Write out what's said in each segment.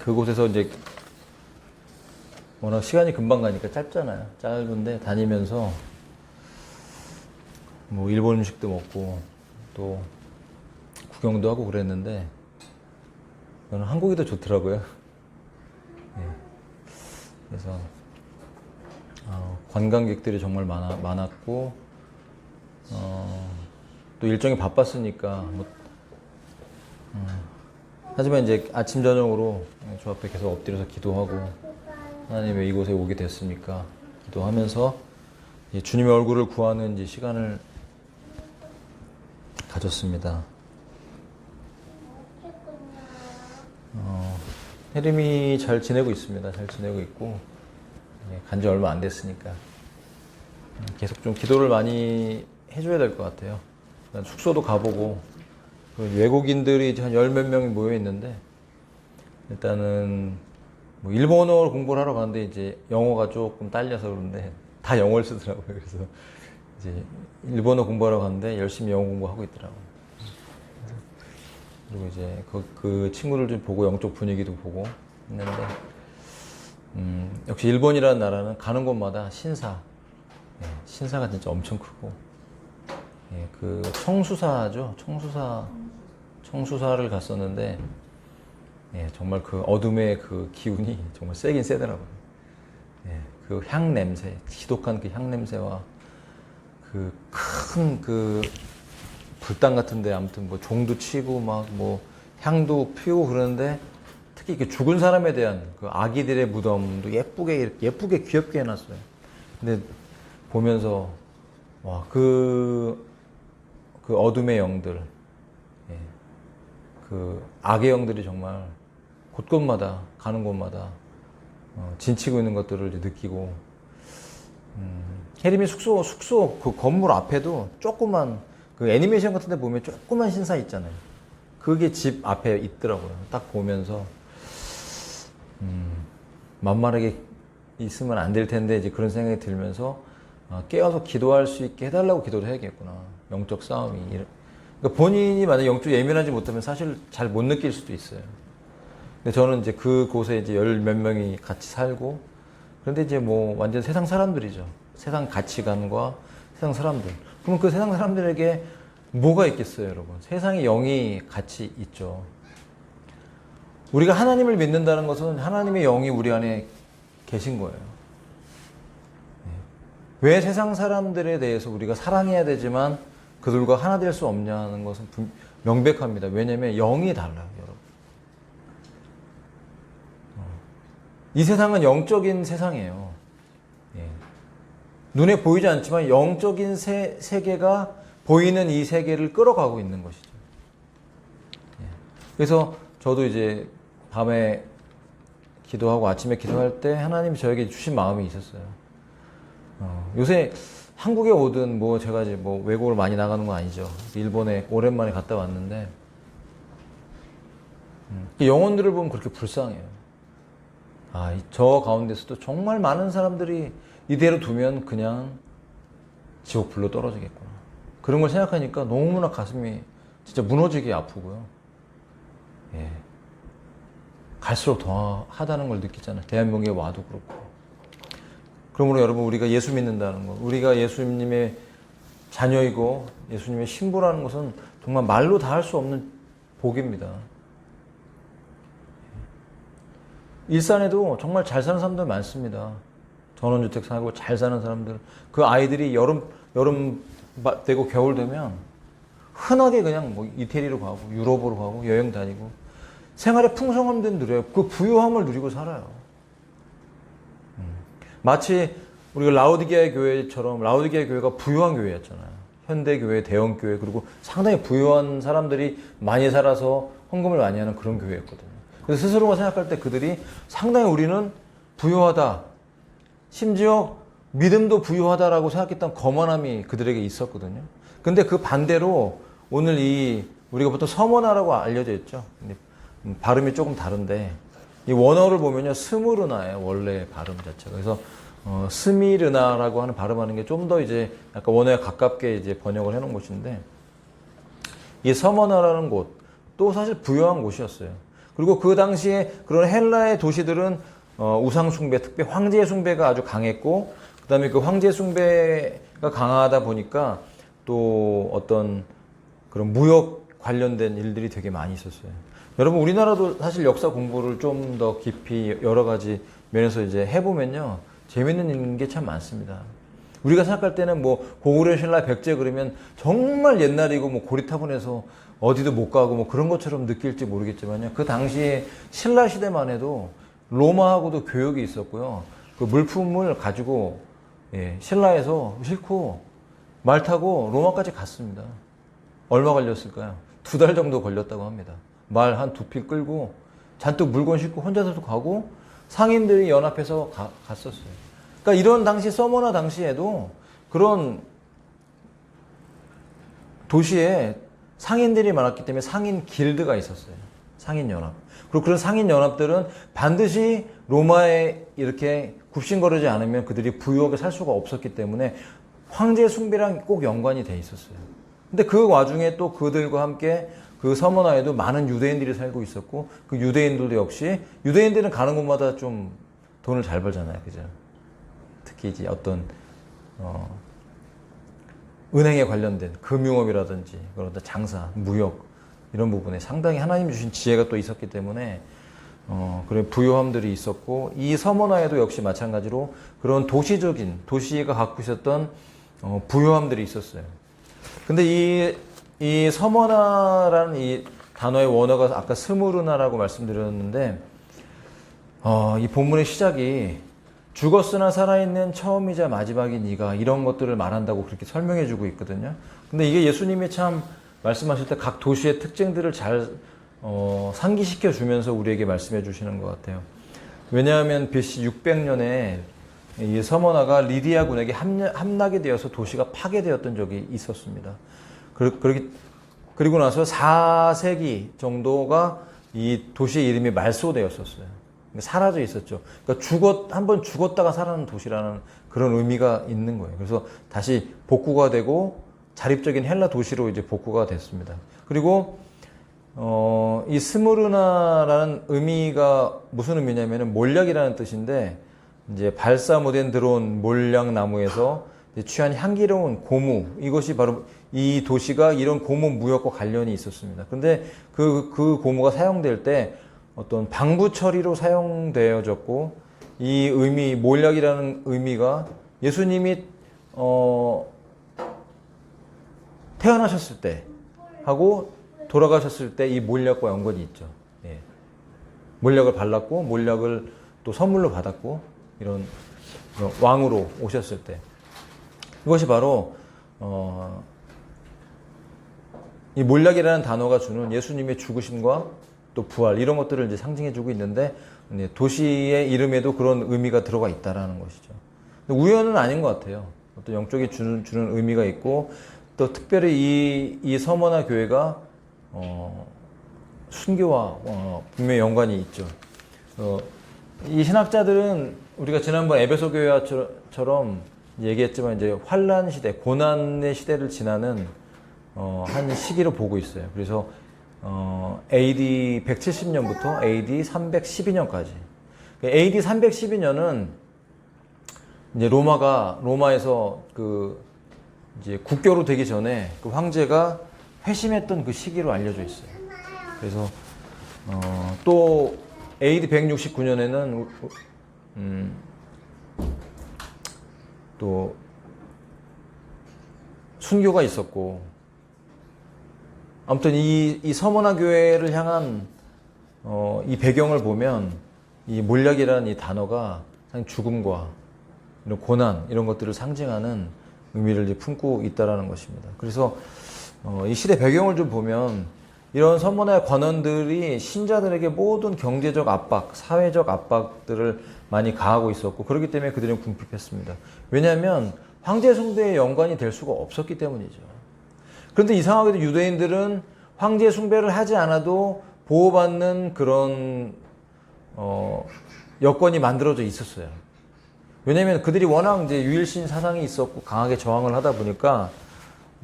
그곳에서 이제 워낙 시간이 금방 가니까 짧잖아요. 짧은데 다니면서 뭐 일본 음식도 먹고 또 구경도 하고 그랬는데 저는 한국이 더 좋더라고요. 예. 그래서 관광객들이 정말 많았고 또 일정이 바빴으니까 하지만 이제 아침 저녁으로 주 앞에 계속 엎드려서 기도하고 하나님 왜 이곳에 오게 됐습니까? 기도하면서 주님의 얼굴을 구하는 이제 시간을 가졌습니다. 혜림이 잘 지내고 있습니다. 잘 지내고 있고 간지 얼마 안 됐으니까 계속 좀 기도를 많이 해줘야 될 것 같아요. 숙소도 가보고 외국인들이 한 열 몇 명이 모여 있는데 일단은 뭐 일본어 공부를 하러 가는데 이제 영어가 조금 딸려서 그런데 다 영어를 쓰더라고요. 그래서 이제 일본어 공부하러 가는데 열심히 영어 공부하고 있더라고요. 그리고 이제 그 친구를 좀 보고 영적 분위기도 보고 했는데 역시 일본이라는 나라는 가는 곳마다 신사가 진짜 엄청 크고 그 청수사죠. 청수사를 갔었는데 정말 그 어둠의 그 기운이 정말 세긴 세더라고요. 그 향 냄새, 지독한 그 향 냄새와 그 큰 그 불당 같은데 아무튼 뭐 종도 치고 막 뭐 향도 피우고 그러는데 특히 그 죽은 사람에 대한 그 아기들의 무덤도 예쁘게 귀엽게 해놨어요. 근데 보면서 와 그 어둠의 영들, 그 악의 영들이 정말 곳곳마다 가는 곳마다 진치고 있는 것들을 이제 느끼고 혜림이 숙소 그 건물 앞에도 조그만 그 애니메이션 같은 데 보면 조그만 신사 있잖아요. 그게 집 앞에 있더라고요. 딱 보면서 만만하게 있으면 안 될 텐데 이제 그런 생각이 들면서 깨어서 기도할 수 있게 해달라고 기도를 해야겠구나. 영적 싸움이. 그러니까 본인이 만약 영적 예민하지 못하면 사실 잘 못 느낄 수도 있어요. 근데 저는 이제 그곳에 이제 열 몇 명이 같이 살고 그런데 이제 뭐 완전 세상 사람들이죠. 세상 가치관과 세상 사람들. 그럼 그 세상 사람들에게 뭐가 있겠어요, 여러분? 세상의 영이 같이 있죠. 우리가 하나님을 믿는다는 것은 하나님의 영이 우리 안에 계신 거예요. 왜 세상 사람들에 대해서 우리가 사랑해야 되지만 그들과 하나 될 수 없냐는 것은 명백합니다. 왜냐하면 영이 달라요, 여러분. 이 세상은 영적인 세상이에요. 눈에 보이지 않지만 영적인 세계가 보이는 이 세계를 끌어가고 있는 것이죠. 그래서 저도 이제 밤에 기도하고 아침에 기도할 때 하나님이 저에게 주신 마음이 있었어요. 요새 한국에 오든 뭐 제가 이제 뭐 외국을 많이 나가는 건 아니죠. 일본에 오랜만에 갔다 왔는데 영혼들을 보면 그렇게 불쌍해요. 저 가운데서도 정말 많은 사람들이 이대로 두면 그냥 지옥 불로 떨어지겠구나. 그런 걸 생각하니까 너무나 가슴이 진짜 무너지게 아프고요. 갈수록 더 하다는 걸 느끼잖아요. 대한민국에 와도 그렇고. 그러므로 여러분 우리가 예수 믿는다는 것, 우리가 예수님의 자녀이고 예수님의 신부라는 것은 정말 말로 다 할 수 없는 복입니다. 일산에도 정말 잘 사는 사람들 많습니다. 전원주택 살고 잘 사는 사람들. 그 아이들이 여름 되고 겨울 되면 흔하게 그냥 뭐 이태리로 가고 유럽으로 가고 여행 다니고 생활의 풍성함도 누려요. 그 부유함을 누리고 살아요. 마치 우리가 라오디게아 교회처럼 라오디게아 교회가 부유한 교회였잖아요. 현대교회, 대형교회 그리고 상당히 부유한 사람들이 많이 살아서 헌금을 많이 하는 그런 교회였거든요. 그래서 스스로가 생각할 때 그들이 상당히 우리는 부유하다. 심지어 믿음도 부유하다라고 생각했던 거만함이 그들에게 있었거든요. 근데 그 반대로 오늘 우리가 보통 서머나라고 알려져 있죠. 발음이 조금 다른데 이 원어를 보면요 스무르나예요. 원래 발음 자체가. 그래서 스미르나라고 하는 발음하는 게 좀 더 이제 약간 원어에 가깝게 이제 번역을 해놓은 곳인데 이 서머나라는 곳 또 사실 부유한 곳이었어요. 그리고 그 당시에 그런 헬라의 도시들은 우상 숭배, 특히 황제 숭배가 아주 강했고, 그다음에 그 황제 숭배가 강하다 보니까 또 어떤 그런 무역 관련된 일들이 되게 많이 있었어요. 여러분, 우리나라도 사실 역사 공부를 좀 더 깊이 여러 가지 면에서 이제 해보면요, 재밌는 게 참 많습니다. 우리가 생각할 때는 뭐 고구려 신라 백제 그러면 정말 옛날이고 뭐 고리타분해서 어디도 못 가고 뭐 그런 것처럼 느낄지 모르겠지만요, 그 당시에 신라 시대만 해도 로마하고도 교역이 있었고요. 그 물품을 가지고 신라에서 싣고 말 타고 로마까지 갔습니다. 얼마 걸렸을까요? 2달 정도 걸렸다고 합니다. 말 한 2필 끌고 잔뜩 물건 싣고 혼자서도 가고 상인들이 연합해서 갔었어요. 그러니까 이런 당시 서머나 당시에도 그런 도시에 상인들이 많았기 때문에 상인 길드가 있었어요. 상인 연합. 그리고 그런 상인 연합들은 반드시 로마에 이렇게 굽신거리지 않으면 그들이 부유하게 살 수가 없었기 때문에 황제 숭배랑 꼭 연관이 돼 있었어요. 근데 그 와중에 또 그들과 함께 그 서머나에도 많은 유대인들이 살고 있었고, 그 유대인들도 역시, 유대인들은 가는 곳마다 좀 돈을 잘 벌잖아요. 그죠? 특히 이제 어떤, 은행에 관련된 금융업이라든지, 그런 장사, 무역, 이런 부분에 상당히 하나님 주신 지혜가 또 있었기 때문에, 그런 부유함들이 있었고, 이 서머나에도 역시 마찬가지로 그런 도시가 갖고 있었던, 부유함들이 있었어요. 근데 이 서머나라는 이 단어의 원어가 아까 스무르나라고 말씀드렸는데, 이 본문의 시작이 죽었으나 살아있는 처음이자 마지막인 이가, 이런 것들을 말한다고 그렇게 설명해 주고 있거든요. 근데 이게 예수님이 참 말씀하실 때 각 도시의 특징들을 잘 상기시켜 주면서 우리에게 말씀해 주시는 것 같아요. 왜냐하면 BC 600년에 이 서머나가 리디아 군에게 함락이 되어서 도시가 파괴되었던 적이 있었습니다. 그리고 나서 4세기 정도가 이 도시의 이름이 말소되었었어요. 사라져 있었죠. 그러니까 한번 죽었다가 살아나는 도시라는 그런 의미가 있는 거예요. 그래서 다시 복구가 되고 자립적인 헬라 도시로 이제 복구가 됐습니다. 그리고 이 스무르나라는 의미가 무슨 의미냐면은 몰약이라는 뜻인데, 이제 발사무된 들어온 몰약나무에서 취한 향기로운 고무, 이것이 바로 이 도시가 이런 고무 무역과 관련이 있었습니다. 근데 그 고무가 사용될 때 어떤 방부 처리로 사용되어졌고, 이 의미, 몰약이라는 의미가 예수님이 태어나셨을 때 하고 돌아가셨을 때 이 몰약과 연관이 있죠. 예. 몰약을 발랐고, 몰약을 또 선물로 받았고, 이런 왕으로 오셨을 때, 이것이 바로 이 몰약이라는 단어가 주는 예수님의 죽으심과 또 부활, 이런 것들을 이제 상징해주고 있는데, 도시의 이름에도 그런 의미가 들어가 있다라는 것이죠. 우연은 아닌 것 같아요. 어떤 영적이 주는 의미가 있고, 또 특별히 이 서머나 교회가 순교와 분명히 연관이 있죠. 이 신학자들은 우리가 지난번 에베소 교회처럼 얘기했지만 이제 환란 시대, 고난의 시대를 지나는 한 시기로 보고 있어요. 그래서 AD 170년부터 AD 312년까지. AD 312년은 이제 로마에서 이제 국교로 되기 전에 그 황제가 회심했던 그 시기로 알려져 있어요. 그래서 또 AD 169년에는 또 순교가 있었고, 아무튼 이 서머나 교회를 향한 이 배경을 보면 이 몰약이라는 이 단어가 죽음과 이런 고난, 이런 것들을 상징하는 의미를 이제 품고 있다라는 것입니다. 그래서 이 시대 배경을 좀 보면 이런 서머나의 관원들이 신자들에게 모든 경제적 압박, 사회적 압박들을 많이 가하고 있었고, 그렇기 때문에 그들은 궁핍했습니다. 왜냐하면 황제 숭배에 연관이 될 수가 없었기 때문이죠. 그런데 이상하게도 유대인들은 황제 숭배를 하지 않아도 보호받는 그런 여건이 만들어져 있었어요. 왜냐하면 그들이 워낙 이제 유일신 사상이 있었고 강하게 저항을 하다 보니까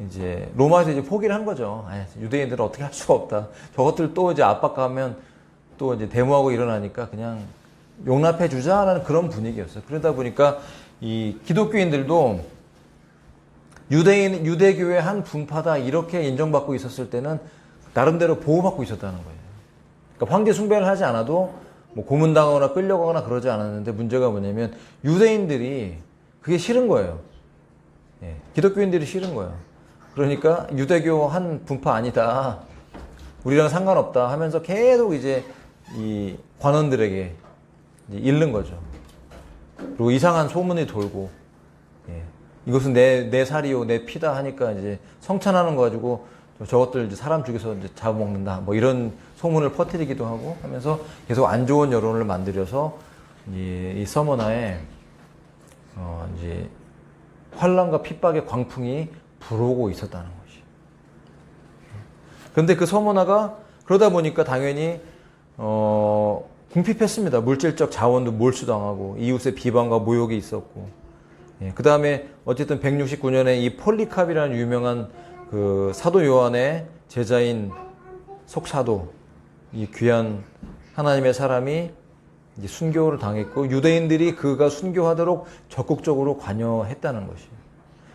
이제 로마에서 이제 포기를 한 거죠. 유대인들은 어떻게 할 수가 없다. 저것들 또 이제 압박하면 또 이제 데모하고 일어나니까 그냥 용납해 주자라는 그런 분위기였어요. 그러다 보니까 이 기독교인들도 유대교의 한 분파다 이렇게 인정받고 있었을 때는 나름대로 보호받고 있었다는 거예요. 그러니까 황제 숭배를 하지 않아도 뭐 고문당하거나 끌려가거나 그러지 않았는데 문제가 뭐냐면 유대인들이 그게 싫은 거예요. 예, 기독교인들이 싫은 거예요. 그러니까 유대교 한 분파 아니다. 우리랑 상관없다 하면서 계속 이제 이 관원들에게 이제 잃는 거죠. 그리고 이상한 소문이 돌고, 예, 이것은 내 살이요, 내 피다 하니까 이제 성찬하는 거 가지고 저것들 이제 사람 죽여서 이제 잡아먹는다. 뭐 이런 소문을 퍼뜨리기도 하고 하면서 계속 안 좋은 여론을 만들어서 이 서머나에 이제 환란과 핍박의 광풍이 불어오고 있었다는 것이. 그런데 그 서머나가 그러다 보니까 당연히 궁핍했습니다. 물질적 자원도 몰수당하고 이웃의 비방과 모욕이 있었고, 예, 그 다음에 어쨌든 169년에 이 폴리캅이라는 유명한 그 사도 요한의 제자인 속사도, 이 귀한 하나님의 사람이 이제 순교를 당했고 유대인들이 그가 순교하도록 적극적으로 관여했다는 것이에요.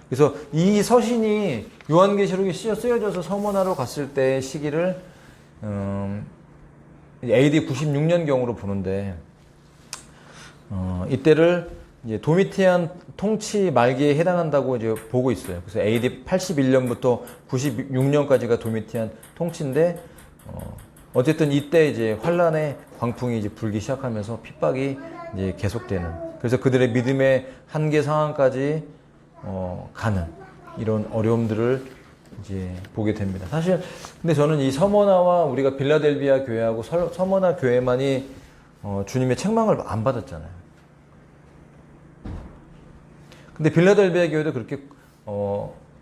그래서 이 서신이 요한계시록에 쓰여져서 서머나로 갔을 때의 시기를 AD 96년경으로 보는데 이때를 이제 도미티안 통치 말기에 해당한다고 이제 보고 있어요. 그래서 AD 81년부터 96년까지가 도미티안 통치인데 어쨌든 이때 이제 환란의 광풍이 이제 불기 시작하면서 핍박이 이제 계속되는, 그래서 그들의 믿음의 한계 상황까지 가는 이런 어려움들을 이제 보게 됩니다. 사실 근데 저는 이 서머나와 우리가 빌라델비아 교회하고 서머나 교회만이 주님의 책망을 안 받았잖아요. 근데 빌라델비아 교회도 그렇게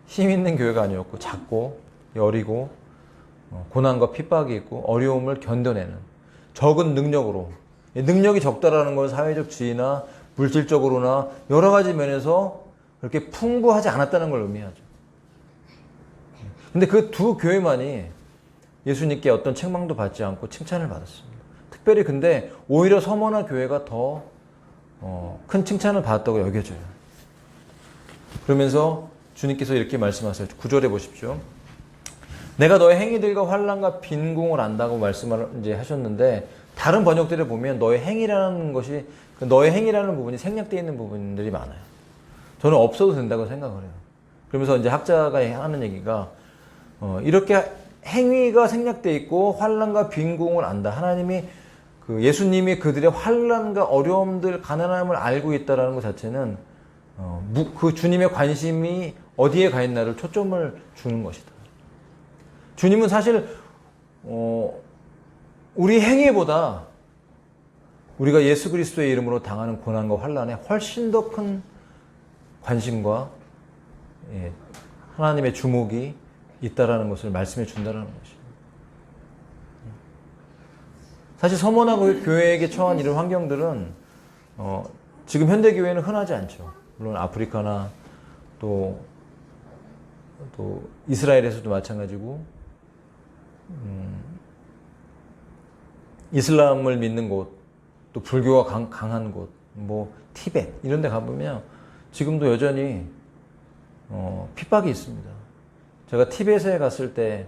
힘 있는 교회가 아니었고 작고 여리고 고난과 핍박이 있고 어려움을 견뎌내는 적은 능력으로, 능력이 적다라는 건 사회적 지위나 물질적으로나 여러 가지 면에서 그렇게 풍부하지 않았다는 걸 의미하죠. 근데 그 두 교회만이 예수님께 어떤 책망도 받지 않고 칭찬을 받았습니다. 특별히 근데 오히려 서머나 교회가 더 큰 칭찬을 받았다고 여겨져요. 그러면서 주님께서 이렇게 말씀하세요. 9절에 보십시오. 내가 너의 행위들과 환난과 빈궁을 안다고 말씀을 이제 하셨는데, 다른 번역들에 보면 너의 행위라는 것이, 너의 행위라는 부분이 생략되어 있는 부분들이 많아요. 저는 없어도 된다고 생각을 해요. 그러면서 이제 학자가 하는 얘기가 이렇게 행위가 생략되어 있고 환난과 빈궁을 안다. 하나님이 예수님이 그들의 환난과 어려움들, 가난함을 알고 있다라는 것 자체는 그 주님의 관심이 어디에 가 있나를 초점을 주는 것이다. 주님은 사실 우리 행위보다 우리가 예수 그리스도의 이름으로 당하는 고난과 환난에 훨씬 더 큰 관심과 하나님의 주목이 있다라는 것을 말씀해 준다는 것입니다. 사실 서머나 교회에게 처한 이런 환경들은 지금 현대 교회는 흔하지 않죠. 물론 아프리카나 또 이스라엘에서도 마찬가지고, 이슬람을 믿는 곳, 또 불교가 강한 곳, 뭐 티벳 이런 데 가보면 지금도 여전히 핍박이 있습니다. 제가 티벳에 갔을 때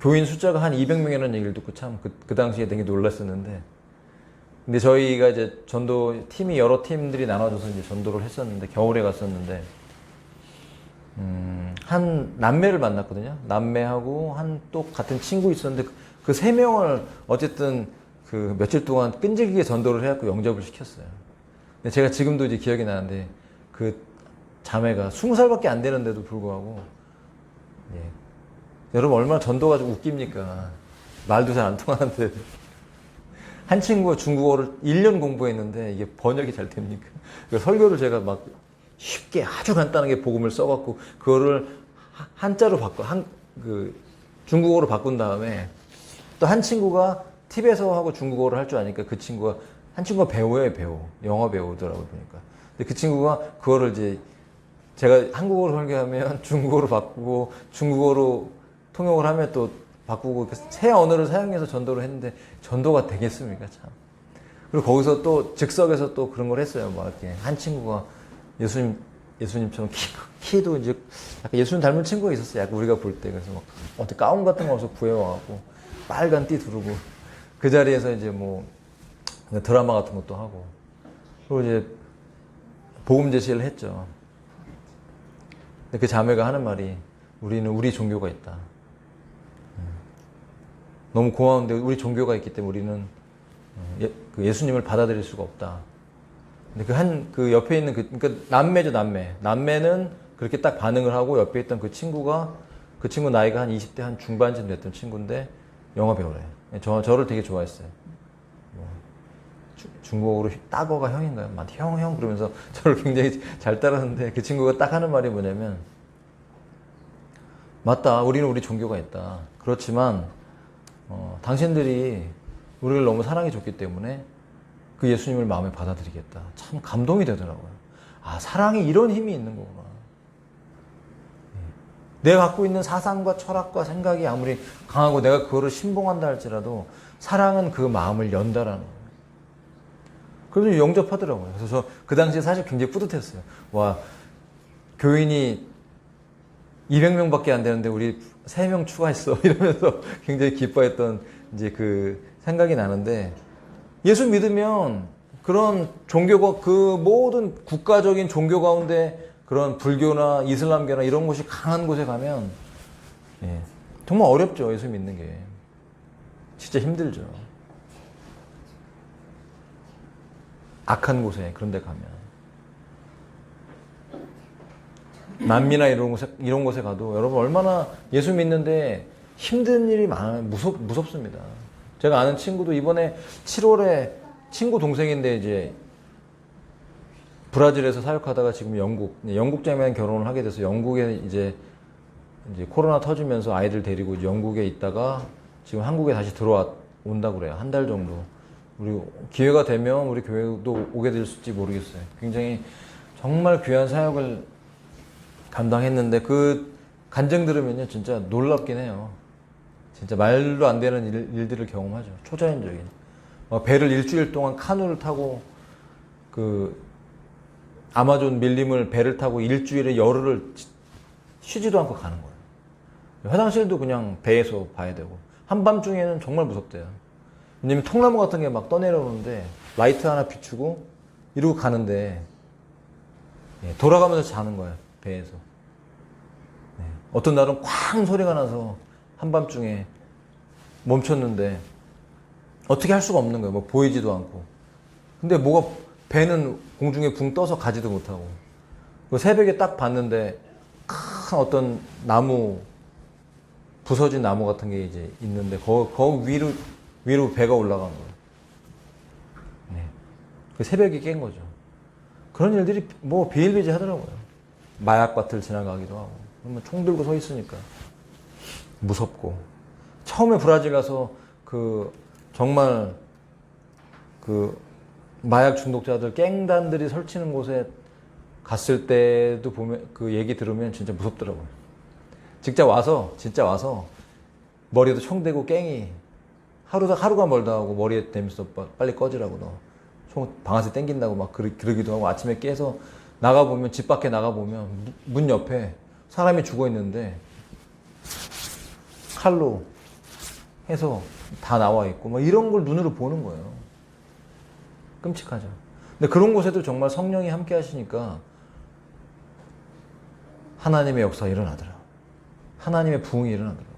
교인 숫자가 한 200명이라는 얘기를 듣고 참 그 당시에 되게 놀랐었는데, 근데 저희가 이제 전도 팀이 여러 팀들이 나눠져서 이제 전도를 했었는데, 겨울에 갔었는데 한 남매를 만났거든요. 남매하고 한 또 같은 친구 있었는데 그 세 명을 어쨌든 그 며칠 동안 끈질기게 전도를 해갖고 영접을 시켰어요. 근데 제가 지금도 이제 기억이 나는데 그 자매가 20살밖에 안 되는데도 불구하고, 여러분 얼마나 전도가 좀 웃깁니까? 말도 잘 안 통하는데 한 친구가 중국어를 1년 공부했는데 이게 번역이 잘 됩니까? 설교를 제가 막 쉽게 아주 간단하게 복음을 써갖고 그거를 한자로 중국어로 바꾼 다음에, 또 한 친구가 티베트어하고 중국어를 할 줄 아니까 한 친구가 배우예요, 배우. 영어 배우더라고요, 보니까. 근데 그 친구가 그거를 이제 제가 한국어로 설교하면 중국어로 바꾸고 중국어로 통역을 하면 또 바꾸고 새 언어를 사용해서 전도를 했는데 전도가 되겠습니까 참. 그리고 거기서 또 즉석에서 또 그런 걸 했어요. 뭐 이렇게 한 친구가 예수님처럼 키도 이제 약간 예수님 닮은 친구가 있었어요. 약간 우리가 볼 때. 그래서 막 어떻게 가운 같은 거 어서 구해와갖고 빨간 띠 두르고 그 자리에서 이제 뭐 드라마 같은 것도 하고 그리고 이제 복음 제시를 했죠. 근데 그 자매가 하는 말이 우리는 우리 종교가 있다. 너무 고마운데 우리 종교가 있기 때문에 우리는 그 예수님을 받아들일 수가 없다. 근데 그 옆에 있는 그러니까 남매죠, 남매. 남매는 그렇게 딱 반응을 하고 옆에 있던 그 친구 나이가 한 20대 한 중반쯤 됐던 친구인데 영어 배우래. 저를 되게 좋아했어요. 뭐, 중국어로 따거가 형인가요? 형 그러면서 저를 굉장히 잘 따르는데 그 친구가 딱 하는 말이 뭐냐면 맞다. 우리는 우리 종교가 있다. 그렇지만 당신들이 우리를 너무 사랑해 줬기 때문에 그 예수님을 마음에 받아들이겠다. 참 감동이 되더라고요. 아, 사랑에 이런 힘이 있는 거구나. 내가 갖고 있는 사상과 철학과 생각이 아무리 강하고 내가 그거를 신봉한다 할지라도 사랑은 그 마음을 연다라는 거예요. 그래서 영접하더라고요. 그래서 그 당시에 사실 굉장히 뿌듯했어요. 와, 교인이 200명밖에 안 되는데 우리 3명 추가했어. 이러면서 굉장히 기뻐했던 이제 그 생각이 나는데 예수 믿으면 그런 종교가 그 모든 국가적인 종교 가운데 그런 불교나 이슬람교나 이런 곳이 강한 곳에 가면 정말 어렵죠. 예수 믿는 게. 진짜 힘들죠. 악한 곳에 그런 데 가면. 남미나 이런 곳에 가도 여러분 얼마나 예수 믿는데 힘든 일이 많아요. 무섭습니다. 제가 아는 친구도 이번에 7월에 친구 동생인데 이제 브라질에서 사역하다가 지금 영국 자매랑 결혼을 하게 돼서 영국에 이제 코로나 터지면서 아이들 데리고 영국에 있다가 지금 한국에 다시 들어온다고 그래요. 한 달 정도. 우리 기회가 되면 우리 교회도 오게 될지 모르겠어요. 굉장히 정말 귀한 사역을 감당했는데 그 간증 들으면요 진짜 놀랍긴 해요. 진짜 말도 안 되는 일들을 경험하죠. 초자연적인. 배를 일주일 동안 카누를 타고 그 아마존 밀림을 배를 타고 일주일에 열흘을 쉬지도 않고 가는 거예요. 화장실도 그냥 배에서 봐야 되고 한밤중에는 정말 무섭대요. 왜냐면 통나무 같은 게 막 떠내려오는데 라이트 하나 비추고 이러고 가는데 돌아가면서 자는 거예요. 배에서. 어떤 날은 쾅 소리가 나서 한밤중에 멈췄는데 어떻게 할 수가 없는 거예요. 뭐 보이지도 않고. 근데 배는 공중에 붕 떠서 가지도 못하고. 새벽에 딱 봤는데 큰 어떤 부서진 나무 같은 게 이제 있는데 거기 위로 배가 올라간 거예요. 그 새벽에 깬 거죠. 그런 일들이 뭐 비일비재하더라고요. 마약밭을 지나가기도 하고. 그러면 총 들고 서 있으니까 무섭고. 처음에 브라질 가서 정말 마약 중독자들 갱단들이 설치는 곳에 갔을 때도 보면 그 얘기 들으면 진짜 무섭더라고요. 진짜 와서 머리에도 총 대고 갱이 하루가 멀다 하고 머리에 대면서 빨리 꺼지라고 너 총 방아쇠 땡긴다고 막 그러기도 하고 아침에 깨서 집 밖에 나가보면 문 옆에 사람이 죽어 있는데 칼로 해서 다 나와 있고 막 이런 걸 눈으로 보는 거예요. 끔찍하죠. 근데 그런 곳에도 정말 성령이 함께 하시니까 하나님의 역사가 일어나더라고요. 하나님의 부흥이 일어나더라고요.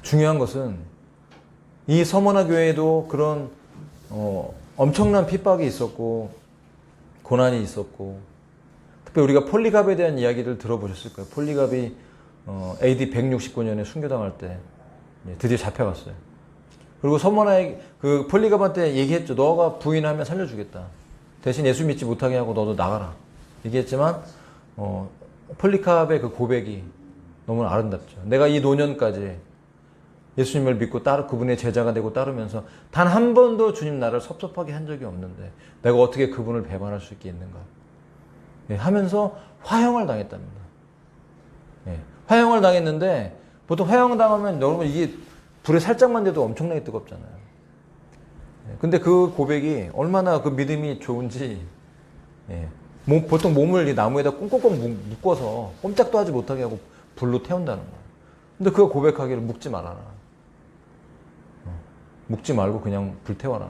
중요한 것은 이 서머나 교회에도 그런 엄청난 핍박이 있었고 고난이 있었고 특별히 우리가 폴리갑에 대한 이야기를 들어보셨을 거예요. 폴리갑이 AD 169년에 순교당할 때 드디어 잡혀갔어요. 그리고 서머나의 그 폴리갑한테 얘기했죠. 너가 부인하면 살려주겠다. 대신 예수 믿지 못하게 하고 너도 나가라. 얘기했지만 폴리갑의 그 고백이 너무 아름답죠. 내가 이 노년까지 예수님을 믿고 그분의 제자가 되고 따르면서 단 한 번도 주님 나를 섭섭하게 한 적이 없는데 내가 어떻게 그분을 배반할 수 있겠는가 하면서 화형을 당했답니다. 화형을 당했는데 보통 회항당하면 여러분 이게 불에 살짝만 돼도 엄청나게 뜨겁잖아요. 근데 그 고백이 얼마나 그 믿음이 좋은지, 예. 보통 몸을 이 나무에다 꽁꽁꽁 묶어서 꼼짝도 하지 못하게 하고 불로 태운다는 거예요. 근데 그거 고백하기를 묶지 말아라. 묶지 말고 그냥 불태워라.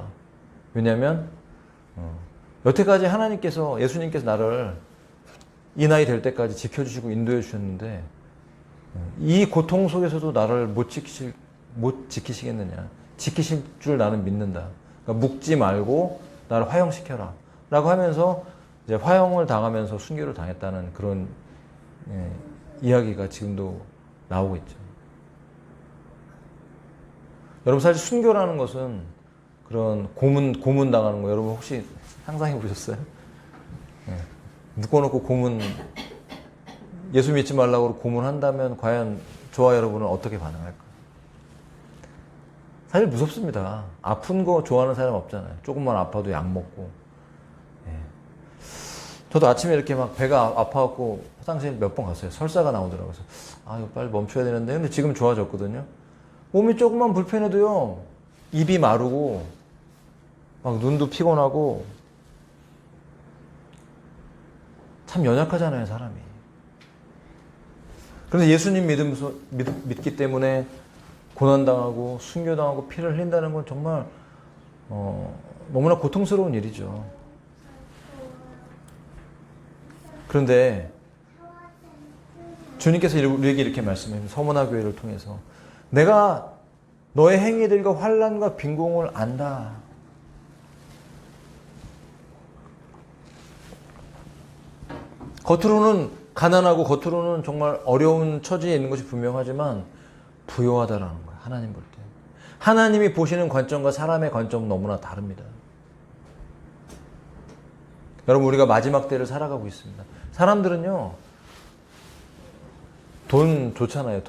왜냐하면 여태까지 하나님께서, 예수님께서 나를 이 나이 될 때까지 지켜주시고 인도해 주셨는데 이 고통 속에서도 나를 못 지키시겠느냐. 지키실 줄 나는 믿는다. 그러니까 묶지 말고 나를 화형시켜라 라고 하면서 이제 화형을 당하면서 순교를 당했다는 그런 이야기가 지금도 나오고 있죠. 여러분 사실 순교라는 것은 그런 고문 당하는 거 여러분 혹시 상상해 보셨어요? 묶어놓고 예수 믿지 말라고 고문한다면 과연 저와 여러분은 어떻게 반응할까? 사실 무섭습니다. 아픈 거 좋아하는 사람 없잖아요. 조금만 아파도 약 먹고. 저도 아침에 이렇게 막 배가 아파갖고 화장실 몇 번 갔어요. 설사가 나오더라고요. 그래서 이거 빨리 멈춰야 되는데. 근데 지금 좋아졌거든요. 몸이 조금만 불편해도요, 입이 마르고, 막 눈도 피곤하고, 참 연약하잖아요, 사람이. 그런데 예수님 믿기 때문에 고난당하고, 순교당하고, 피를 흘린다는 건 정말, 너무나 고통스러운 일이죠. 그런데, 주님께서 우리에게 이렇게 말씀해요. 서문화 교회를 통해서. 내가 너의 행위들과 환난과 빈궁을 안다. 겉으로는 가난하고 겉으로는 정말 어려운 처지에 있는 것이 분명하지만 부요하다라는 거예요. 하나님 볼 때. 하나님이 보시는 관점과 사람의 관점은 너무나 다릅니다. 여러분 우리가 마지막 때를 살아가고 있습니다. 사람들은요. 돈 좋잖아요.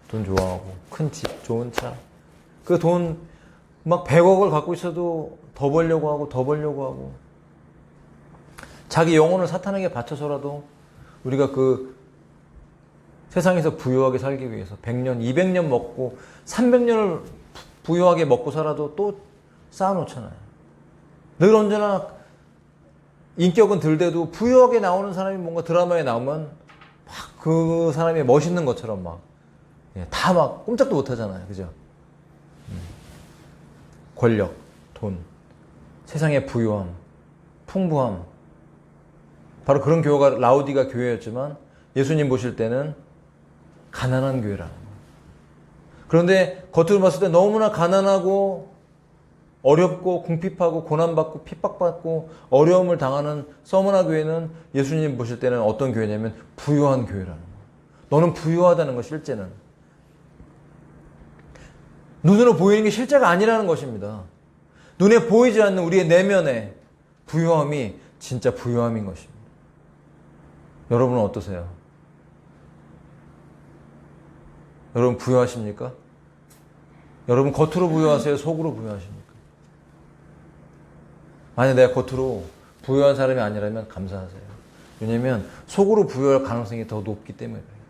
돈 좋아하고 큰 집, 좋은 차. 그 돈 막 100억을 갖고 있어도 더 벌려고 하고 자기 영혼을 사탄에게 바쳐서라도 우리가 그 세상에서 부유하게 살기 위해서 100년, 200년 먹고 300년을 부유하게 먹고 살아도 또 쌓아놓잖아요. 늘 언제나 인격은 들대도 부유하게 나오는 사람이 뭔가 드라마에 나오면 막 그 사람이 멋있는 것처럼 다 막 꼼짝도 못 하잖아요. 그죠? 권력, 돈, 세상의 부유함, 풍부함. 바로 그런 교회가 라오디가 교회였지만 예수님 보실 때는 가난한 교회라는 거예요. 그런데 겉으로 봤을 때 너무나 가난하고 어렵고 궁핍하고 고난받고 핍박받고 어려움을 당하는 서머나 교회는 예수님 보실 때는 어떤 교회냐면 부유한 교회라는 거예요. 너는 부유하다는 거 실제는. 눈으로 보이는 게 실제가 아니라는 것입니다. 눈에 보이지 않는 우리의 내면의 부유함이 진짜 부유함인 것입니다. 여러분은 어떠세요? 여러분 부유하십니까? 여러분 겉으로 부유하세요? 속으로 부유하십니까? 만약 내가 겉으로 부유한 사람이 아니라면 감사하세요. 왜냐하면 속으로 부유할 가능성이 더 높기 때문에 그래요.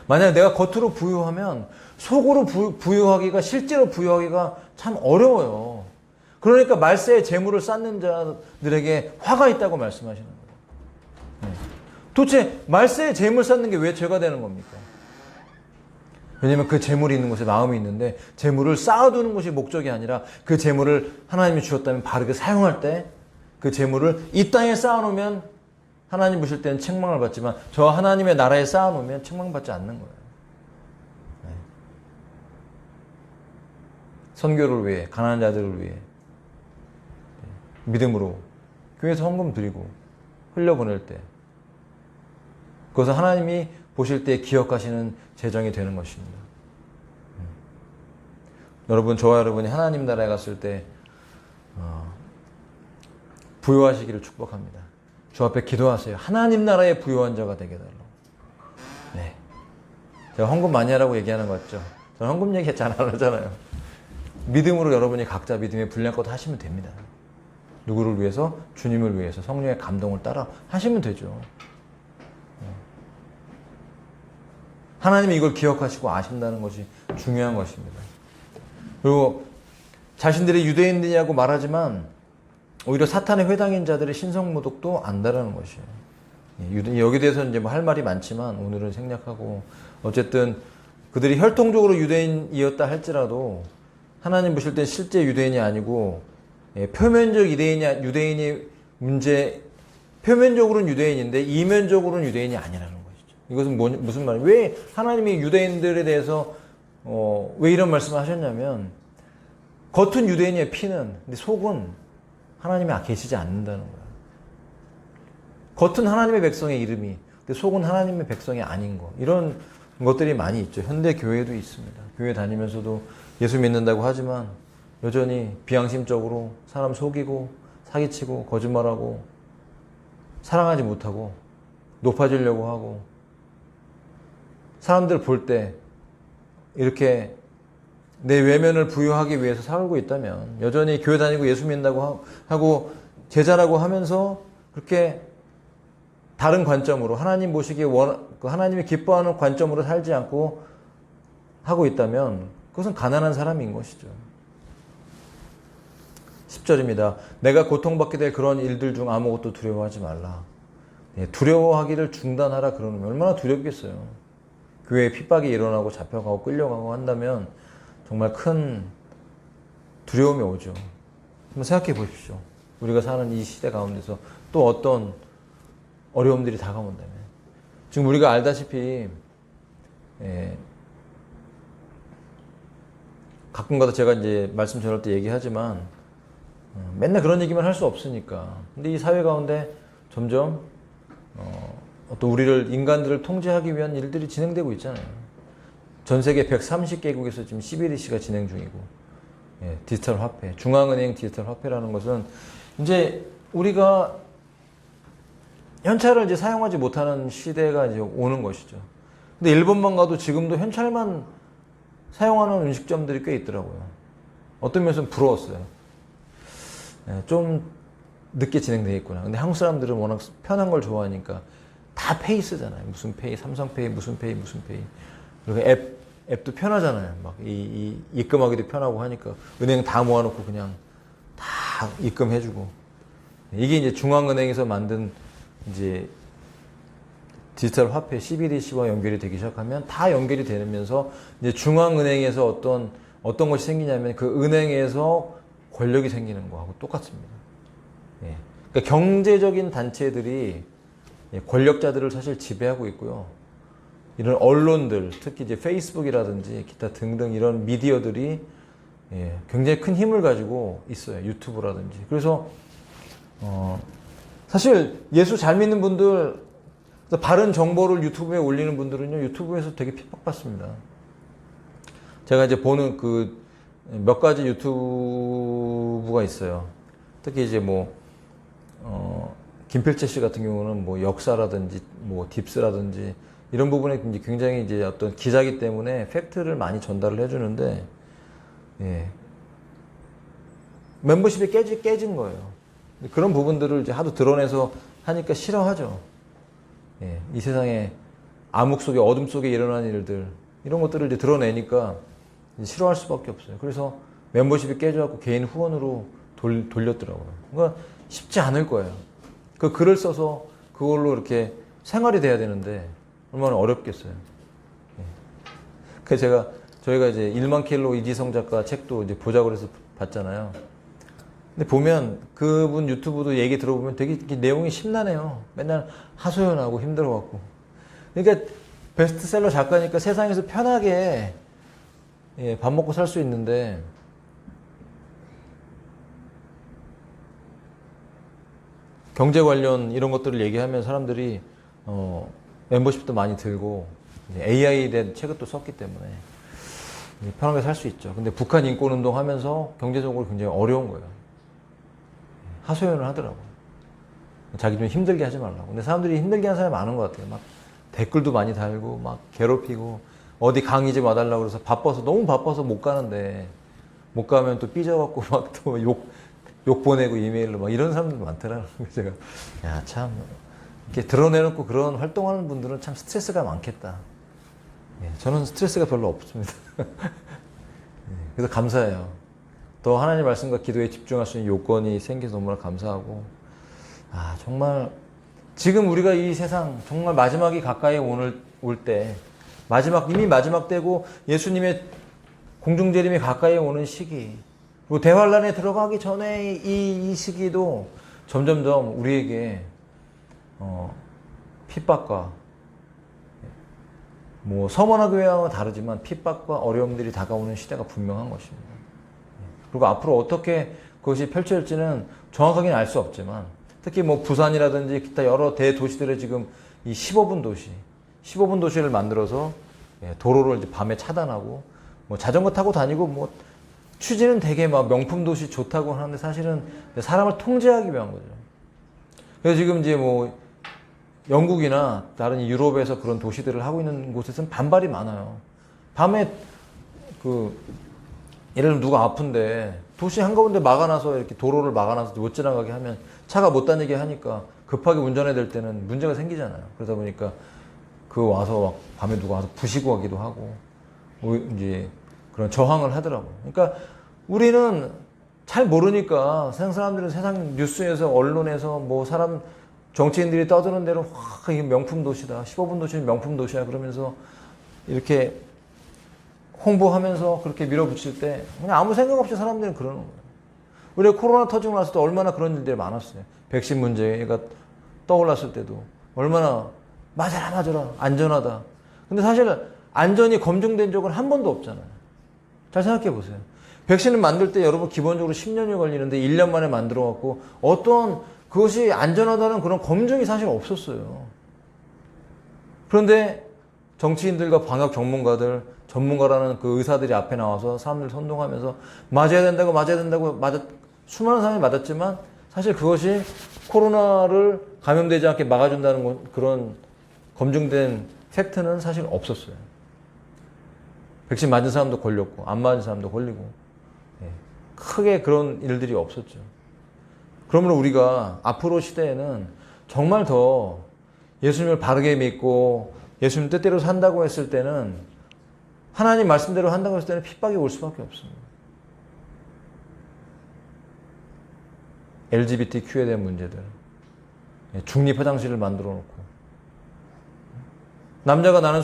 만약 내가 겉으로 부유하면 속으로 부유하기가 실제로 부유하기가 참 어려워요. 그러니까 말세에 재물을 쌓는 자들에게 화가 있다고 말씀하시는 거예요. 도대체 말세에 재물 쌓는 게 왜 죄가 되는 겁니까? 왜냐하면 그 재물이 있는 곳에 마음이 있는데 재물을 쌓아두는 것이 목적이 아니라 그 재물을 하나님이 주셨다면 바르게 사용할 때 그 재물을 이 땅에 쌓아놓으면 하나님 보실 때는 책망을 받지만 저 하나님의 나라에 쌓아놓으면 책망받지 않는 거예요. 선교를 위해, 가난한 자들을 위해 믿음으로 교회에서 헌금 드리고 흘려보낼 때 그것은 하나님이 보실 때 기억하시는 재정이 되는 것입니다. 여러분, 저와 여러분이 하나님 나라에 갔을 때 부유하시기를 축복합니다. 주 앞에 기도하세요. 하나님 나라의 부유한 자가 되게 달라고. 네. 제가 헌금 많이 하라고 얘기하는 거 같죠? 저는 헌금 얘기 잘 안 하잖아요. 믿음으로 여러분이 각자 믿음의 분량껏 하시면 됩니다. 누구를 위해서? 주님을 위해서 성령의 감동을 따라 하시면 되죠. 하나님이 이걸 기억하시고 아신다는 것이 중요한 것입니다. 그리고 자신들이 유대인이냐고 말하지만 오히려 사탄의 회당인 자들의 신성모독도 안다라는 것이에요. 여기에 대해서 이제 뭐 할 말이 많지만 오늘은 생략하고, 어쨌든 그들이 혈통적으로 유대인이었다 할지라도 하나님 보실 때 실제 유대인이 아니고 표면적 유대인이 문제, 표면적으로는 유대인인데 이면적으로는 유대인이 아니라는 것이죠. 이것은 무슨 말이에요? 왜 하나님이 유대인들에 대해서 왜 이런 말씀을 하셨냐면, 겉은 유대인의 피는, 근데 속은 하나님이 계시지 않는다는 거예요. 겉은 하나님의 백성의 이름이, 근데 속은 하나님의 백성이 아닌 거. 이런 것들이 많이 있죠. 현대 교회도 있습니다. 교회 다니면서도 예수 믿는다고 하지만 여전히 비양심적으로 사람 속이고 사기치고 거짓말하고 사랑하지 못하고 높아지려고 하고, 사람들 볼 때 이렇게 내 외면을 부여하기 위해서 살고 있다면, 여전히 교회 다니고 예수 믿는다고 하고 제자라고 하면서 그렇게 다른 관점으로, 하나님 보시기에 하나님이 기뻐하는 관점으로 살지 않고 하고 있다면 그것은 가난한 사람인 것이죠. 10절입니다. 내가 고통받게 될 그런 일들 중 아무것도 두려워하지 말라. 두려워하기를 중단하라 그러면 얼마나 두렵겠어요. 교회에 핍박이 일어나고 잡혀가고 끌려가고 한다면 정말 큰 두려움이 오죠. 한번 생각해 보십시오. 우리가 사는 이 시대 가운데서 또 어떤 어려움들이 다가온다면. 지금 우리가 알다시피 가끔가다 제가 이제 말씀 전할 때 얘기하지만 맨날 그런 얘기만 할 수 없으니까. 근데 이 사회 가운데 점점 어떤 인간들을 통제하기 위한 일들이 진행되고 있잖아요. 전 세계 130개국에서 지금 CBDC가 진행 중이고, 디지털 화폐, 중앙은행 디지털 화폐라는 것은 이제 우리가 현찰을 이제 사용하지 못하는 시대가 이제 오는 것이죠. 근데 일본만 가도 지금도 현찰만 사용하는 음식점들이 꽤 있더라고요. 어떤 면에서는 부러웠어요. 좀 늦게 진행되겠구나. 근데 한국 사람들은 워낙 편한 걸 좋아하니까 다 페이 쓰잖아요. 무슨 페이, 삼성페이, 무슨 페이, 무슨 페이. 그리고 앱도 편하잖아요. 막 입금하기도 편하고 하니까 은행 다 모아놓고 그냥 다 입금해주고. 이게 이제 중앙은행에서 만든 이제 디지털 화폐 CBDC와 연결이 되기 시작하면 다 연결이 되면서 이제 중앙은행에서 어떤 것이 생기냐면 그 은행에서 권력이 생기는 거하고 똑같습니다. 그러니까 경제적인 단체들이 권력자들을 사실 지배하고 있고요. 이런 언론들, 특히 이제 페이스북이라든지 기타 등등 이런 미디어들이 굉장히 큰 힘을 가지고 있어요. 유튜브라든지. 그래서 사실 예수 잘 믿는 분들, 바른 정보를 유튜브에 올리는 분들은요, 유튜브에서 되게 핍박받습니다. 제가 이제 보는 몇 가지 유튜브가 있어요. 특히 이제 김필재 씨 같은 경우는 역사라든지 딥스라든지 이런 부분에 굉장히 이제 어떤 기자이기 때문에 팩트를 많이 전달을 해주는데, 멤버십이 깨진 거예요. 그런 부분들을 이제 하도 드러내서 하니까 싫어하죠. 이 세상에 암흑 속에, 어둠 속에 일어나는 일들, 이런 것들을 이제 드러내니까 이제 싫어할 수밖에 없어요. 그래서 멤버십이 깨져갖고 개인 후원으로 돌렸더라고요. 그러니까 쉽지 않을 거예요. 그 글을 써서 그걸로 이렇게 생활이 돼야 되는데 얼마나 어렵겠어요. 그래서 저희가 이제 1만 킬로 이지성 작가 책도 이제 보자고 해서 봤잖아요. 근데 보면 그분 유튜브도 얘기 들어보면 되게 내용이 심란해요. 맨날 하소연하고 힘들어갖고. 그러니까 베스트셀러 작가니까 세상에서 편하게 밥 먹고 살 수 있는데, 경제 관련 이런 것들을 얘기하면 사람들이 멤버십도 많이 들고 AI에 대한 책을 또 썼기 때문에 편하게 살 수 있죠. 근데 북한 인권운동 하면서 경제적으로 굉장히 어려운 거예요. 하소연을 하더라고요. 자기 좀 힘들게 하지 말라고. 근데 사람들이 힘들게 하는 사람이 많은 것 같아요. 막 댓글도 많이 달고 막 괴롭히고, 어디 강의 좀 와달라고 그래서 너무 바빠서 못 가는데, 못 가면 또 삐져갖고 막 또 욕 보내고 이메일로 막 이런 사람들 많더라고요. 제가 참 이렇게 드러내놓고 그런 활동하는 분들은 참 스트레스가 많겠다. 저는 스트레스가 별로 없습니다. 그래서 감사해요. 더 하나님 말씀과 기도에 집중할 수 있는 요건이 생겨서 너무나 감사하고, 정말 지금 우리가 이 세상 정말 마지막이 가까이 올 때, 이미 마지막 때고 예수님의 공중재림이 가까이 오는 시기, 그리고 대환란에 들어가기 전에 이 시기도 점점점 우리에게 핍박과 서머나 교회와는 다르지만 핍박과 어려움들이 다가오는 시대가 분명한 것입니다. 그리고 앞으로 어떻게 그것이 펼쳐질지는 정확하게는 알 수 없지만, 특히 부산이라든지 기타 여러 대도시들의 지금 이 15분 도시를 만들어서 도로를 이제 밤에 차단하고 자전거 타고 다니고 취지는 되게 명품 도시 좋다고 하는데 사실은 사람을 통제하기 위한 거죠. 그래서 지금 이제 영국이나 다른 유럽에서 그런 도시들을 하고 있는 곳에서는 반발이 많아요. 밤에 예를 들면 누가 아픈데 도시 한가운데 막아놔서 이렇게 도로를 막아놔서 못 지나가게 하면 차가 못 다니게 하니까 급하게 운전해야 될 때는 문제가 생기잖아요. 그러다 보니까 와서 밤에 누가 와서 부시고 가기도 하고 이제 그런 저항을 하더라고요. 그러니까 우리는 잘 모르니까 사람들은 세상 뉴스에서 언론에서 정치인들이 떠드는 대로 이게 명품 도시다. 15분 도시는 명품 도시야. 그러면서 이렇게 홍보하면서 그렇게 밀어붙일 때 그냥 아무 생각 없이 사람들은 그러는 거예요. 우리가 코로나 터지고 났을 때 얼마나 그런 일들이 많았어요. 백신 문제가 떠올랐을 때도 얼마나 맞아라 안전하다. 근데 사실 안전이 검증된 적은 한 번도 없잖아요. 잘 생각해 보세요. 백신을 만들 때 여러분 기본적으로 10년이 걸리는데 1년 만에 만들어 갖고 그것이 안전하다는 그런 검증이 사실 없었어요. 그런데 정치인들과 방역 전문가라는 그 의사들이 앞에 나와서 사람들 선동하면서 맞아야 된다고 수많은 사람이 맞았지만 사실 그것이 코로나를 감염되지 않게 막아준다는 그런 검증된 팩트는 사실 없었어요. 백신 맞은 사람도 걸렸고 안 맞은 사람도 걸리고 크게 그런 일들이 없었죠. 그러므로 우리가 앞으로 시대에는 정말 더 예수님을 바르게 믿고 예수님 뜻대로 산다고 했을 때는 하나님 말씀대로 한다고 했을 때는 핍박이 올 수밖에 없습니다. LGBTQ에 대한 문제들, 중립 화장실을 만들어 놓고 남자가 나는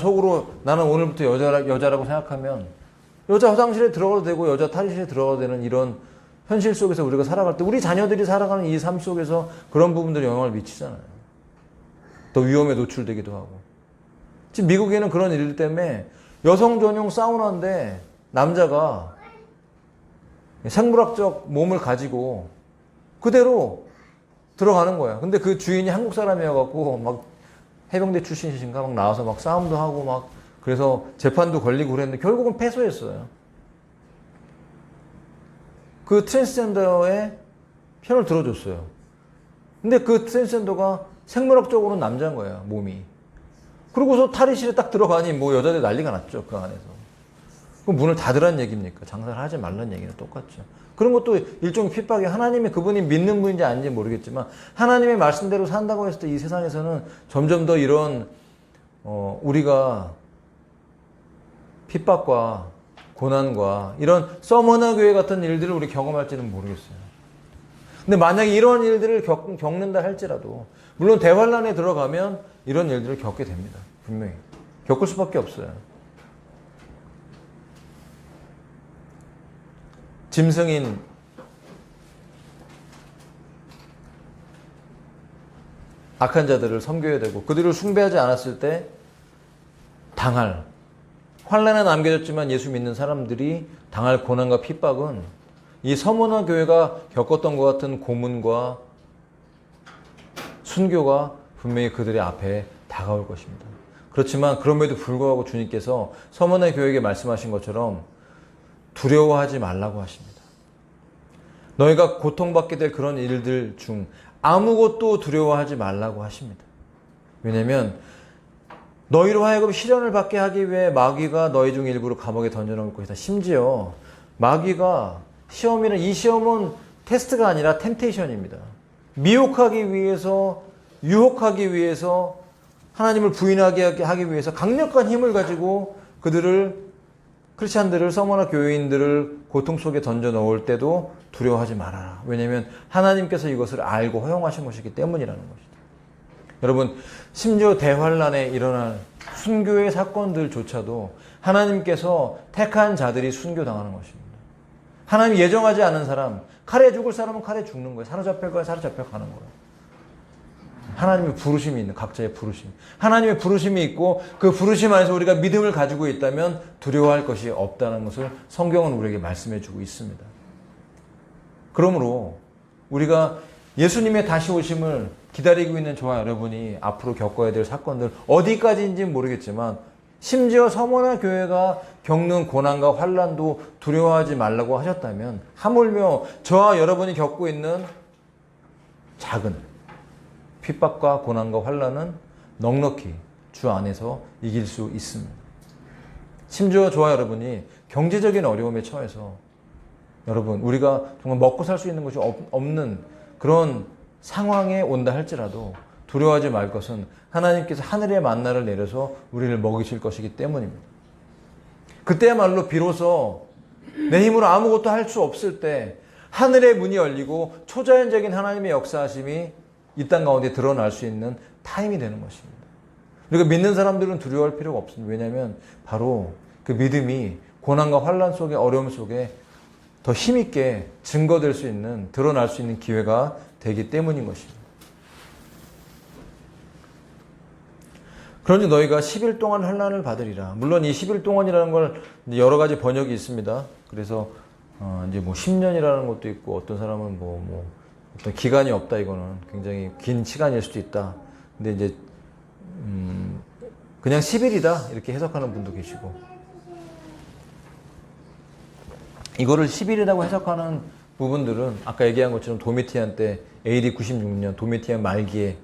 오늘부터 여자라고 생각하면 여자 화장실에 들어가도 되고 여자 탈의실에 들어가도 되는 이런 현실 속에서 우리가 살아갈 때 우리 자녀들이 살아가는 이 삶 속에서 그런 부분들이 영향을 미치잖아요. 또 위험에 노출되기도 하고. 지금 미국에는 그런 일 때문에 여성 전용 사우나인데 남자가 생물학적 몸을 가지고 그대로 들어가는 거야. 근데 그 주인이 한국 사람이어갖고 해병대 출신이신가 나와서 싸움도 하고 그래서 재판도 걸리고 그랬는데 결국은 패소했어요. 그 트랜스젠더의 편을 들어줬어요. 근데 그 트랜스젠더가 생물학적으로는 남자인 거야, 몸이. 그러고서 탈의실에 딱 들어가니 여자들 난리가 났죠, 그 안에서. 그럼 문을 닫으라는 얘기입니까? 장사를 하지 말라는 얘기는 똑같죠. 그런 것도 일종의 핍박이 하나님이 그분이 믿는 분인지 아닌지 모르겠지만 하나님의 말씀대로 산다고 했을 때 이 세상에서는 점점 더 이런 우리가 핍박과 고난과 이런 서머나 교회 같은 일들을 우리 경험할지는 모르겠어요. 근데 만약에 이런 일들을 겪는다 할지라도 물론 대환란에 들어가면 이런 일들을 겪게 됩니다. 분명히. 겪을 수밖에 없어요. 짐승인 악한 자들을 섬겨야 되고 그들을 숭배하지 않았을 때 당할 환난에 남겨졌지만 예수 믿는 사람들이 당할 고난과 핍박은 이 서머나 교회가 겪었던 것 같은 고문과 순교가 분명히 그들의 앞에 다가올 것입니다. 그렇지만 그럼에도 불구하고 주님께서 서머나 교회에게 말씀하신 것처럼 두려워하지 말라고 하십니다. 너희가 고통받게 될 그런 일들 중 아무것도 두려워하지 말라고 하십니다. 왜냐하면 너희로 하여금 시련을 받게 하기 위해 마귀가 너희 중 일부를 감옥에 던져놓을 것이다. 심지어 마귀가 이 시험은 테스트가 아니라 템테이션입니다. 미혹하기 위해서, 유혹하기 위해서, 하나님을 부인하게 하기 위해서 강력한 힘을 가지고 크리스찬들을, 서머나 교회인들을 고통 속에 던져 넣을 때도 두려워하지 말아라. 왜냐하면 하나님께서 이것을 알고 허용하신 것이기 때문이라는 것이죠. 여러분, 심지어 대환란에 일어날 순교의 사건들조차도 하나님께서 택한 자들이 순교당하는 것입니다. 하나님 예정하지 않은 사람, 칼에 죽을 사람은 칼에 죽는 거예요. 사로잡힐 거야, 사로잡혀 가는 거예요. 하나님의 부르심이 있는, 각자의 부르심. 하나님의 부르심이 있고 그 부르심 안에서 우리가 믿음을 가지고 있다면 두려워할 것이 없다는 것을 성경은 우리에게 말씀해 주고 있습니다. 그러므로 우리가 예수님의 다시 오심을 기다리고 있는 저와 여러분이 앞으로 겪어야 될 사건들, 어디까지인지는 모르겠지만 심지어 서머나 교회가 겪는 고난과 환난도 두려워하지 말라고 하셨다면 하물며 저와 여러분이 겪고 있는 작은 핍박과 고난과 환난은 넉넉히 주 안에서 이길 수 있습니다. 심지어 저와 여러분이 경제적인 어려움에 처해서 여러분, 우리가 정말 먹고 살 수 있는 것이 없는 그런 상황에 온다 할지라도 두려워하지 말 것은 하나님께서 하늘의 만나를 내려서 우리를 먹이실 것이기 때문입니다. 그때야말로 비로소 내 힘으로 아무것도 할 수 없을 때 하늘의 문이 열리고 초자연적인 하나님의 역사하심이 이 땅 가운데 드러날 수 있는 타임이 되는 것입니다. 그리고 믿는 사람들은 두려워할 필요가 없습니다. 왜냐하면 바로 그 믿음이 고난과 환난 속에, 어려움 속에 더 힘있게 증거될 수 있는, 드러날 수 있는 기회가 되기 때문인 것입니다. 그런지 너희가 10일 동안 환난을 받으리라. 물론 이 10일 동안이라는 걸 여러 가지 번역이 있습니다. 그래서 이제 뭐 10년이라는 것도 있고, 어떤 사람은 어떤 기간이 없다, 이거는 굉장히 긴 시간일 수도 있다. 근데 이제 그냥 10일이다 이렇게 해석하는 분도 계시고, 이거를 10일이라고 해석하는 부분들은 아까 얘기한 것처럼 도미티안 때 AD 96년 도미티안 말기에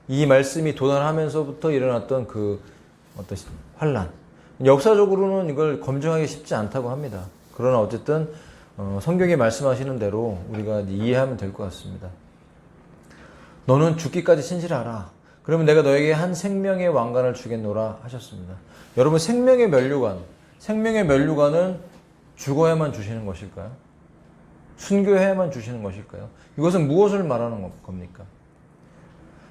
이 말씀이 도달하면서부터 일어났던 그 어떤 환란, 역사적으로는 이걸 검증하기 쉽지 않다고 합니다. 그러나 어쨌든 성경이 말씀하시는 대로 우리가 이해하면 될 것 같습니다. 너는 죽기까지 신실하라. 그러면 내가 너에게 한 생명의 왕관을 주겠노라 하셨습니다. 여러분, 생명의 면류관은 죽어야만 주시는 것일까요? 순교해야만 주시는 것일까요? 이것은 무엇을 말하는 겁니까?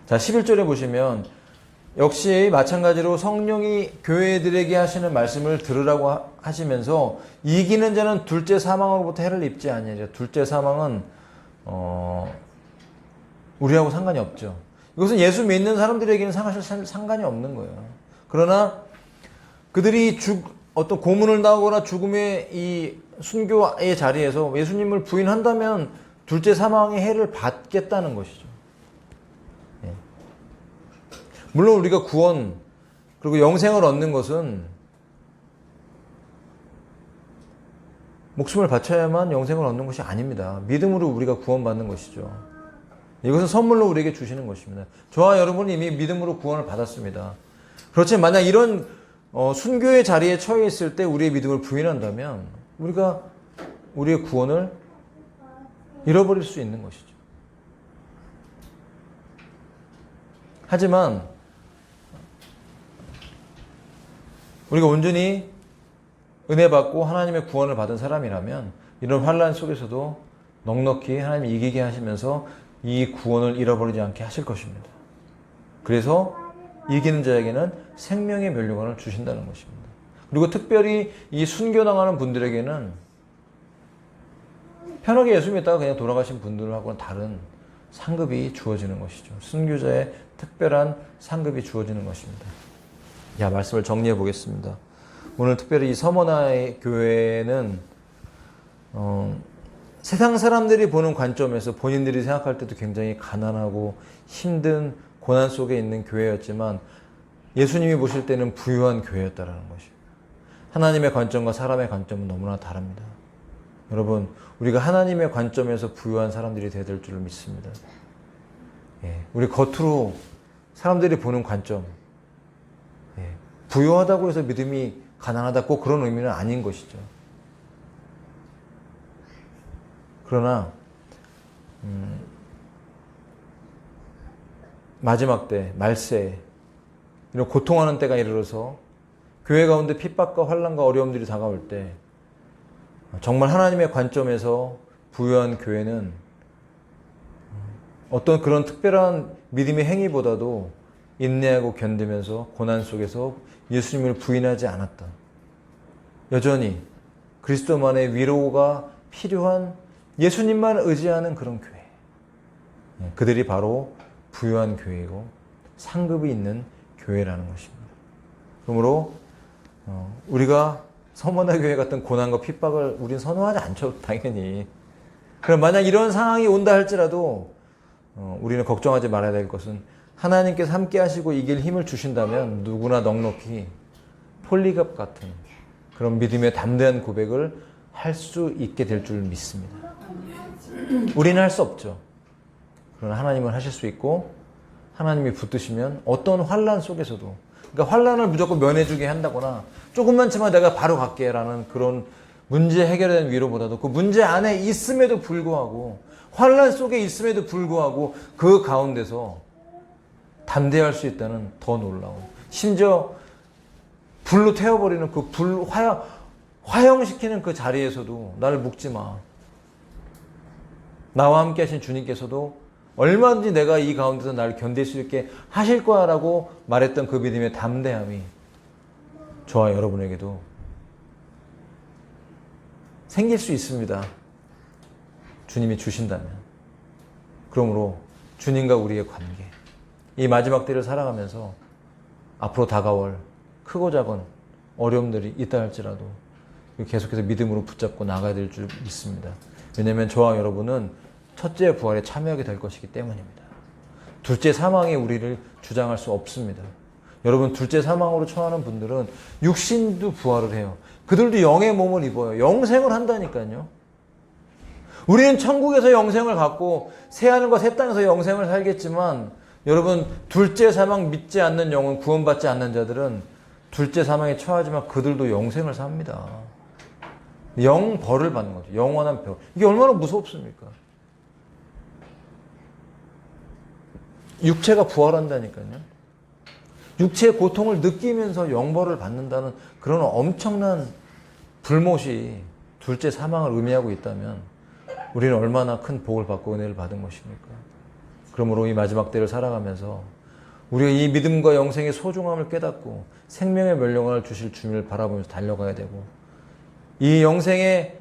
자, 11절에 보시면 역시 마찬가지로 성령이 교회들에게 하시는 말씀을 들으라고 하시면서 이기는 자는 둘째 사망으로부터 해를 입지 아니하리라. 둘째 사망은 우리하고 상관이 없죠. 이것은 예수 믿는 사람들에게는 사실 상관이 없는 거예요. 그러나 그들이 어떤 고문을 당하거나 죽음의 이 순교의 자리에서 예수님을 부인한다면 둘째 사망의 해를 받겠다는 것이죠. 예. 물론 우리가 구원 그리고 영생을 얻는 것은 목숨을 바쳐야만 영생을 얻는 것이 아닙니다. 믿음으로 우리가 구원받는 것이죠. 이것은 선물로 우리에게 주시는 것입니다. 저와 여러분은 이미 믿음으로 구원을 받았습니다. 그렇지만 만약 이런 순교의 자리에 처해 있을 때 우리의 믿음을 부인한다면 우리가 우리의 구원을 잃어버릴 수 있는 것이죠. 하지만 우리가 온전히 은혜 받고 하나님의 구원을 받은 사람이라면 이런 환난 속에서도 넉넉히 하나님이 이기게 하시면서 이 구원을 잃어버리지 않게 하실 것입니다. 그래서 이기는 자에게는 생명의 면류관을 주신다는 것입니다. 그리고 특별히 이 순교당하는 분들에게는 편하게 예수 믿다가 그냥 돌아가신 분들하고는 다른 상급이 주어지는 것이죠. 순교자의 특별한 상급이 주어지는 것입니다. 말씀을 정리해 보겠습니다. 오늘 특별히 이 서머나의 교회는 세상 사람들이 보는 관점에서 본인들이 생각할 때도 굉장히 가난하고 힘든 고난 속에 있는 교회였지만 예수님이 보실 때는 부유한 교회였다라는 것입니다. 하나님의 관점과 사람의 관점은 너무나 다릅니다. 여러분, 우리가 하나님의 관점에서 부유한 사람들이 되어야 될 줄 믿습니다. 우리 겉으로 사람들이 보는 관점, 부유하다고 해서 믿음이 가난하다 꼭 그런 의미는 아닌 것이죠. 그러나 마지막 때, 말세, 이런 고통하는 때가 이르러서 교회 가운데 핍박과 환난과 어려움들이 다가올 때 정말 하나님의 관점에서 부유한 교회는 어떤 그런 특별한 믿음의 행위보다도 인내하고 견디면서 고난 속에서 예수님을 부인하지 않았다. 여전히 그리스도만의 위로가 필요한 예수님만 의지하는 그런 교회. 그들이 바로 부유한 교회이고 상급이 있는 교회라는 것입니다. 그러므로 우리가 서머나 교회 같은 고난과 핍박을 우린 선호하지 않죠. 당연히. 그럼 만약 이런 상황이 온다 할지라도 우리는 걱정하지 말아야 될 것은 하나님께서 함께 하시고 이길 힘을 주신다면 누구나 넉넉히 폴리갑 같은 그런 믿음의 담대한 고백을 할 수 있게 될 줄 믿습니다. 우리는 할 수 없죠. 그러나 하나님은 하실 수 있고 하나님이 붙드시면 어떤 환난 속에서도, 그러니까 환난을 무조건 면해주게 한다거나 조금만 참아 내가 바로 갈게 라는 그런 문제 해결에 대한 위로보다도 그 문제 안에 있음에도 불구하고, 환난 속에 있음에도 불구하고 그 가운데서 담대할 수 있다는 더 놀라운, 심지어 불로 태워버리는 그 불 화형시키는 그 자리에서도 나를 묶지 마. 나와 함께 하신 주님께서도 얼마든지 내가 이 가운데서 나를 견딜 수 있게 하실 거야 라고 말했던 그 믿음의 담대함이 저와 여러분에게도 생길 수 있습니다. 주님이 주신다면. 그러므로 주님과 우리의 관계, 이 마지막 때를 살아가면서 앞으로 다가올 크고 작은 어려움들이 있다 할지라도 계속해서 믿음으로 붙잡고 나가야 될 줄 믿습니다. 왜냐하면 저와 여러분은 첫째 부활에 참여하게 될 것이기 때문입니다. 둘째 사망이 우리를 주장할 수 없습니다. 여러분, 둘째 사망으로 처하는 분들은 육신도 부활을 해요. 그들도 영의 몸을 입어요. 영생을 한다니까요. 우리는 천국에서 영생을 갖고 새하늘과 새 땅에서 영생을 살겠지만, 여러분, 둘째 사망 믿지 않는 영혼, 구원받지 않는 자들은 둘째 사망에 처하지만 그들도 영생을 삽니다. 영벌을 받는 거죠. 영원한 벌. 이게 얼마나 무섭습니까? 육체가 부활한다니까요. 육체의 고통을 느끼면서 영벌을 받는다는 그런 엄청난 불못이 둘째 사망을 의미하고 있다면 우리는 얼마나 큰 복을 받고 은혜를 받은 것입니까? 그러므로 이 마지막 때를 살아가면서 우리가 이 믿음과 영생의 소중함을 깨닫고 생명의 멸령을 주실 주님을 바라보면서 달려가야 되고, 이 영생에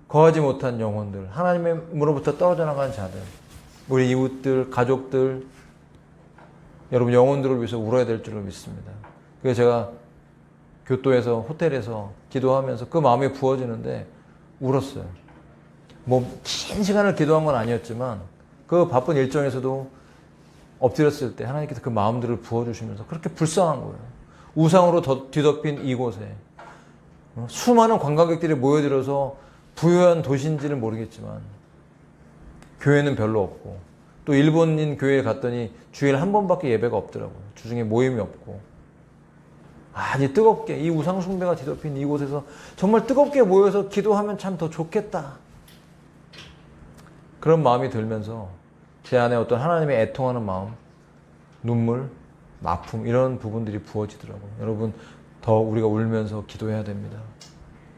거하지 못한 영혼들, 하나님으로부터 떨어져 나간 자들, 우리 이웃들, 가족들, 여러분 영혼들을 위해서 울어야 될 줄로 믿습니다. 그래서 제가 교토에서, 호텔에서 기도하면서 그 마음이 부어지는데 울었어요. 긴 시간을 기도한 건 아니었지만 그 바쁜 일정에서도 엎드렸을 때 하나님께서 그 마음들을 부어주시면서 그렇게 불쌍한 거예요. 우상으로 뒤덮인 이곳에 수많은 관광객들이 모여들어서 부유한 도시인지는 모르겠지만 교회는 별로 없고, 또 일본인 교회에 갔더니 주일에 한 번밖에 예배가 없더라고요. 주중에 모임이 없고. 아니, 뜨겁게 이 우상 숭배가 뒤덮인 이곳에서 정말 뜨겁게 모여서 기도하면 참 더 좋겠다, 그런 마음이 들면서 제 안에 어떤 하나님의 애통하는 마음, 눈물, 아픔, 이런 부분들이 부어지더라고요. 여러분, 더 우리가 울면서 기도해야 됩니다.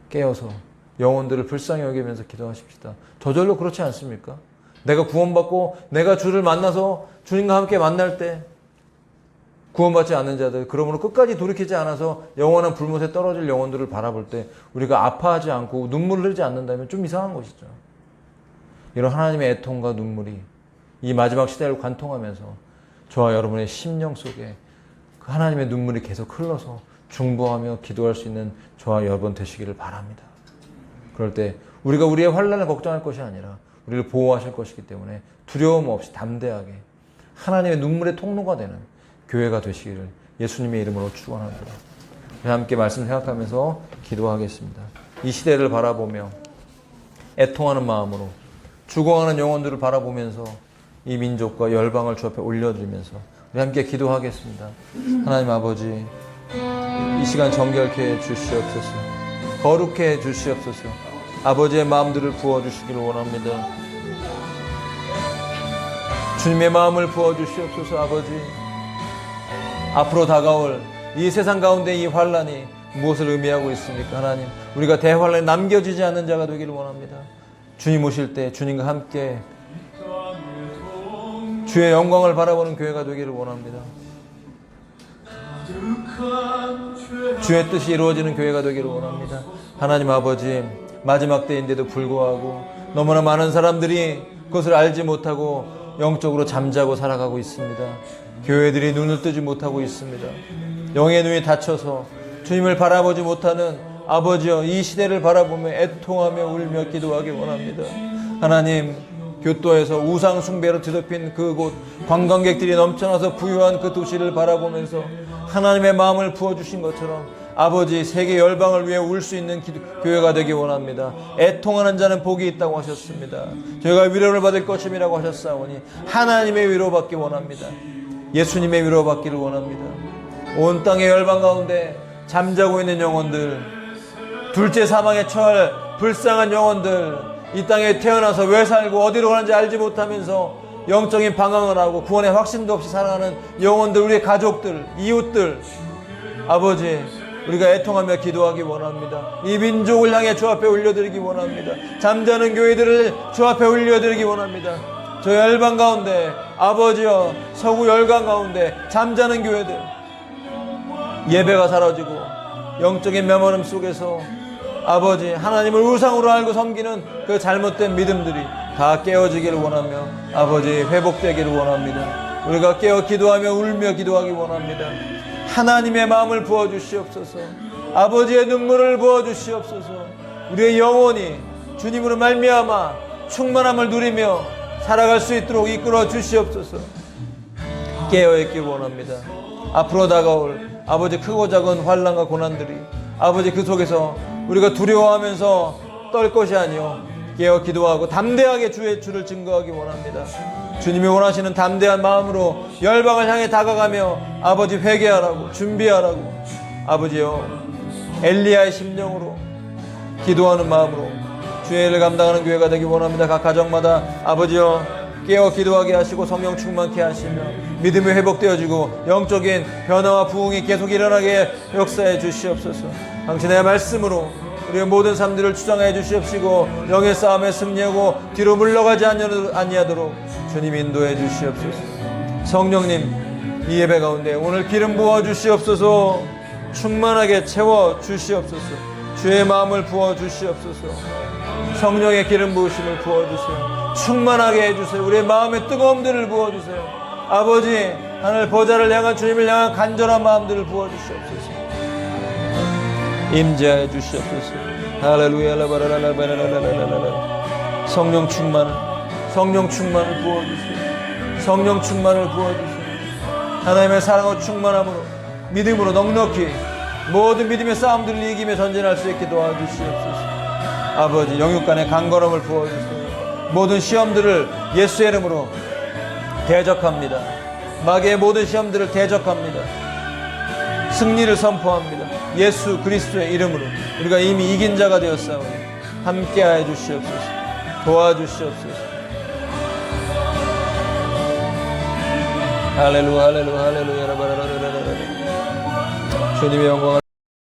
깨어서 영혼들을 불쌍히 여기면서 기도하십시다. 저절로 그렇지 않습니까? 내가 구원받고 내가 주를 만나서 주님과 함께 만날 때 구원받지 않는 자들, 그러므로 끝까지 돌이키지 않아서 영원한 불못에 떨어질 영혼들을 바라볼 때 우리가 아파하지 않고 눈물을 흘리지 않는다면 좀 이상한 것이죠. 이런 하나님의 애통과 눈물이 이 마지막 시대를 관통하면서 저와 여러분의 심령 속에 그 하나님의 눈물이 계속 흘러서 중보하며 기도할 수 있는 저와 여러분 되시기를 바랍니다. 그럴 때 우리가 우리의 환난을 걱정할 것이 아니라 우리를 보호하실 것이기 때문에 두려움 없이 담대하게 하나님의 눈물의 통로가 되는 교회가 되시기를 예수님의 이름으로 축원합니다. 함께 말씀 생각하면서 기도하겠습니다. 이 시대를 바라보며 애통하는 마음으로 죽어가는 영혼들을 바라보면서 이 민족과 열방을 주 앞에 올려드리면서 우리 함께 기도하겠습니다. 하나님 아버지, 이 시간 정결케 해 주시옵소서. 거룩케 해 주시옵소서. 아버지의 마음들을 부어주시기를 원합니다. 주님의 마음을 부어주시옵소서. 아버지, 앞으로 다가올 이 세상 가운데 이 환란이 무엇을 의미하고 있습니까? 하나님, 우리가 대환란에 남겨지지 않는 자가 되기를 원합니다. 주님 오실 때 주님과 함께 주의 영광을 바라보는 교회가 되기를 원합니다. 주의 뜻이 이루어지는 교회가 되기를 원합니다. 하나님 아버지, 마지막 때인데도 불구하고 너무나 많은 사람들이 그것을 알지 못하고 영적으로 잠자고 살아가고 있습니다. 교회들이 눈을 뜨지 못하고 있습니다. 영의 눈이 닫혀서 주님을 바라보지 못하는 아버지여, 이 시대를 바라보며 애통하며 울며 기도하기 원합니다. 하나님, 교토에서 우상 숭배로 뒤덮인 그곳, 관광객들이 넘쳐나서 부유한 그 도시를 바라보면서 하나님의 마음을 부어주신 것처럼 아버지, 세계 열방을 위해 울 수 있는 교회가 되기 원합니다. 애통하는 자는 복이 있다고 하셨습니다. 저희가 위로를 받을 것임이라고 하셨사오니 하나님의 위로받기 원합니다. 예수님의 위로받기를 원합니다. 온 땅의 열방 가운데 잠자고 있는 영혼들, 둘째 사망에 처할 불쌍한 영혼들, 이 땅에 태어나서 왜 살고 어디로 가는지 알지 못하면서 영적인 방황을 하고 구원의 확신도 없이 살아가는 영혼들, 우리의 가족들, 이웃들, 아버지, 우리가 애통하며 기도하기 원합니다. 이 민족을 향해 주 앞에 올려드리기 원합니다. 잠자는 교회들을 주 앞에 올려드리기 원합니다. 저 열방 가운데, 아버지여, 서구 열강 가운데 잠자는 교회들, 예배가 사라지고 영적인 메모름 속에서 아버지, 하나님을 우상으로 알고 섬기는 그 잘못된 믿음들이 다 깨어지기를 원하며 아버지, 회복되기를 원합니다. 우리가 깨어 기도하며 울며 기도하기 원합니다. 하나님의 마음을 부어주시옵소서. 아버지의 눈물을 부어주시옵소서. 우리의 영혼이 주님으로 말미암아 충만함을 누리며 살아갈 수 있도록 이끌어 주시옵소서. 깨어있기 원합니다. 앞으로 다가올 아버지, 크고 작은 환난과 고난들이 아버지, 그 속에서 우리가 두려워하면서 떨 것이 아니요 깨어 기도하고 담대하게 주를 증거하기 원합니다. 주님이 원하시는 담대한 마음으로 열방을 향해 다가가며 아버지, 회개하라고, 준비하라고, 아버지여, 엘리야의 심령으로 기도하는 마음으로 주의 일을 감당하는 교회가 되기 원합니다. 각 가정마다 아버지여, 깨어 기도하게 하시고 성령 충만케 하시며 믿음이 회복되어지고 영적인 변화와 부흥이 계속 일어나게 역사해 주시옵소서. 당신의 말씀으로 우리의 모든 삶들을 주장해 주시옵시고 영의 싸움에 승리하고 뒤로 물러가지 아니하도록 주님 인도해 주시옵소서. 성령님, 이 예배 가운데 오늘 기름 부어 주시옵소서. 충만하게 채워 주시옵소서. 주의 마음을 부어 주시옵소서. 성령의 기름 부으심을 부어주세요. 충만하게 해주세요. 우리의 마음의 뜨거움들을 부어주세요. 아버지, 하늘 보좌를 향한 주님을 향한 간절한 마음들을 부어주시옵소서. 임재해 주시옵소서. 할렐루야. 성령 충만을 부어주세요. 성령 충만을 부어주세요. 하나님의 사랑과 충만함으로 믿음으로 넉넉히 모든 믿음의 싸움들을 이기며 전진할 수 있게 도와주시옵소서. 아버지, 영육 간의 강건함을 부어주세요. 모든 시험들을 예수의 이름으로 대적합니다. 마귀의 모든 시험들을 대적합니다. 승리를 선포합니다. 예수 그리스도의 이름으로 우리가 이미 이긴 자가 되었사오니 함께하여 주시옵소서. 도와주시옵소서. 할렐루야, 할렐루야, 할렐루야. 주님의 영광을